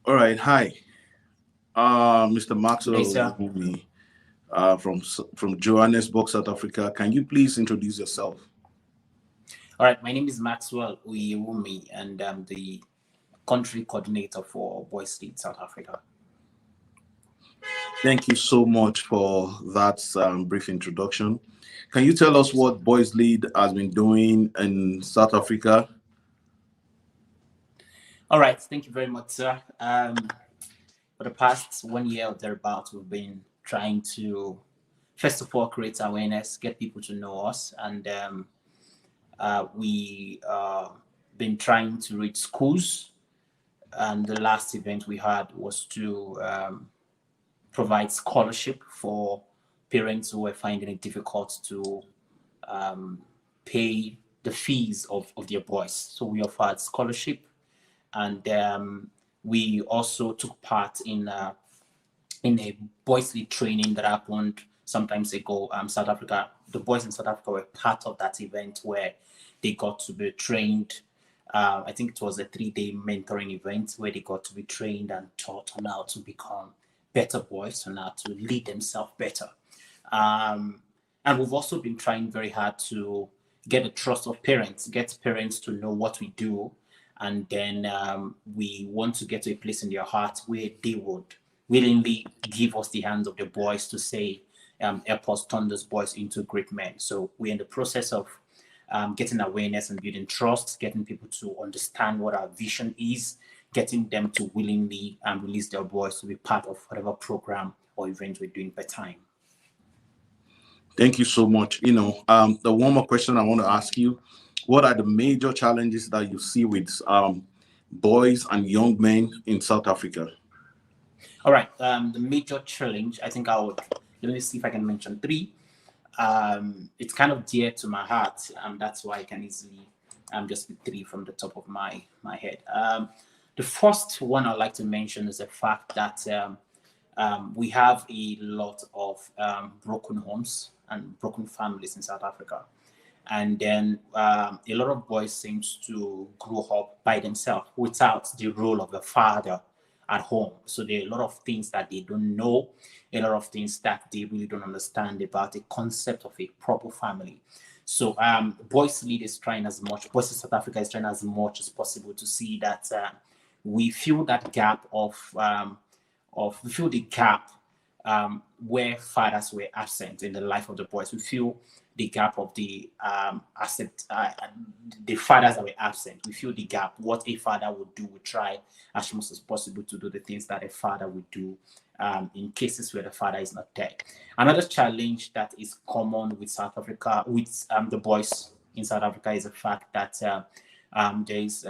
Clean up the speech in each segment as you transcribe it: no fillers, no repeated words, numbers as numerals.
All right. Hi, Mr. Good day, Maxwell sir. Wumi, from Johannesburg, South Africa. Can you please introduce yourself? All right, my name is Maxwell Uyewumi, and I'm the country coordinator for Boys State South Africa. Thank you so much for that brief introduction. Can you tell us what Boys Lead has been doing in South Africa? All right, thank you very much, sir. For the past 1 year or thereabouts, we've been trying to, first of all, create awareness, get people to know us, and we been trying to reach schools. And the last event we had was to provide scholarship for parents who were finding it difficult to um, pay the fees of their boys. So we offered scholarship, and we also took part in a boys league training that happened sometimes ago. South Africa, the boys in South Africa were part of that event where they got to be trained. I think it was a 3-day mentoring event where they got to be trained and taught on how to become better boys and how to lead themselves better. Um, and we've also been trying very hard to get the trust of parents, get parents to know what we do. And then we want to get to a place in their heart where they would willingly give us the hands of the boys to say, help us turn those boys into great men. So we're in the process of getting awareness and building trust, getting people to understand what our vision is, getting them to willingly release their voice to be part of whatever program or event we're doing per time. Thank you so much. The one more question I want to ask you: what are the major challenges that you see with boys and young men in South Africa? All right, the major challenge, I think let me see if I can mention three. It's kind of dear to my heart, and that's why I can easily just be three from the top of my head. The first one I'd like to mention is the fact that we have a lot of broken homes and broken families in South Africa. And then a lot of boys seems to grow up by themselves without the role of the father at home. So there are a lot of things that they don't know, a lot of things that they really don't understand about the concept of a proper family. So Boys Lead is trying as much, Boys in South Africa is trying as much as possible to see that we fill that gap we fill the gap where fathers were absent in the life of the boys. We feel the gap of the fathers that were absent. We feel the gap. What a father would do, we try as much as possible to do the things that a father would do in cases where the father is not there. Another challenge that is common with South Africa, with the boys in South Africa, is the fact that there is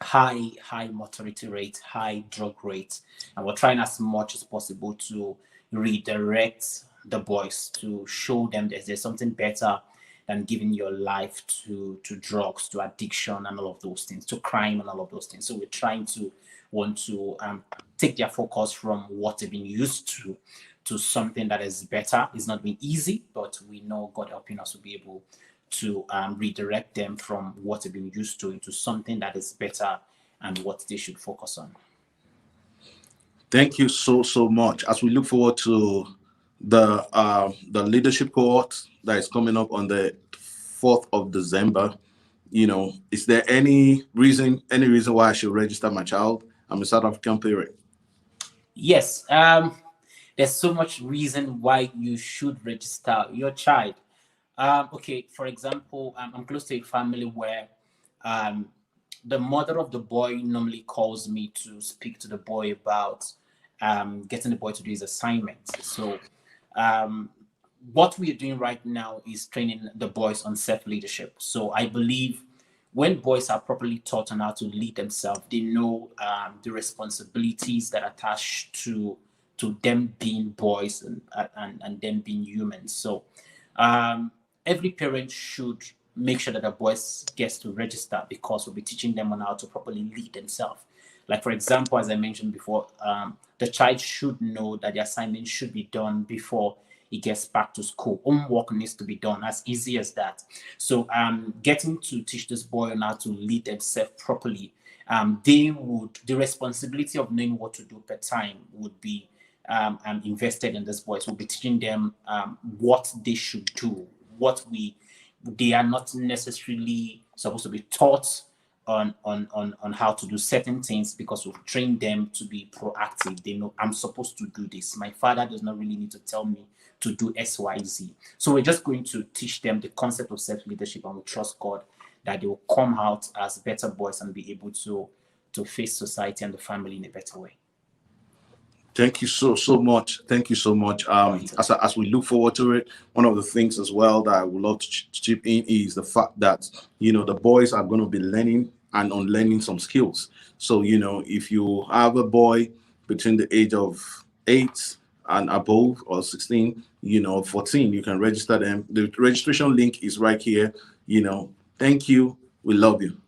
high mortality rate, high drug rate, and we're trying as much as possible to redirect the boys to show them that there's something better than giving your life to drugs, to addiction, and all of those things, to crime and all of those things. So we're trying to want to take their focus from what they've been used to something that is better. It's not been easy, but we know God helping us to be able to redirect them from what they've been used to into something that is better and what they should focus on. Thank you so much. As we look forward to the leadership cohort that is coming up on the 4th of December, is there any reason why I should register my child? I'm a South African parent. Yes, there's so much reason why you should register your child. Okay, for example, I'm close to a family where um, the mother of the boy normally calls me to speak to the boy about getting the boy to do his assignments. So, um, what we are doing right now is training the boys on self leadership. So, I believe when boys are properly taught on how to lead themselves, they know the responsibilities that attach to them being boys and them being humans. So, um, every parent should make sure that the boys gets to register because we'll be teaching them on how to properly lead themselves. Like for example, as I mentioned before, the child should know that the assignment should be done before he gets back to school. Homework needs to be done, as easy as that. So getting to teach this boy on how to lead themselves properly the responsibility of knowing what to do per time would be invested in these boys. We'll be teaching them what they should do, they are not necessarily supposed to be taught on how to do certain things, because we've trained them to be proactive. They know I'm supposed to do this. My father does not really need to tell me to do XYZ. So we're just going to teach them the concept of self-leadership, and we trust God that they will come out as better boys and be able to face society and the family in a better way. Thank you so much. Thank you so much. As we look forward to it, one of the things as well that I would love to chip in is the fact that the boys are going to be learning and unlearning some skills. So if you have a boy between the age of 8 and above, or 16, 14, you can register them. The registration link is right here. Thank you. We love you.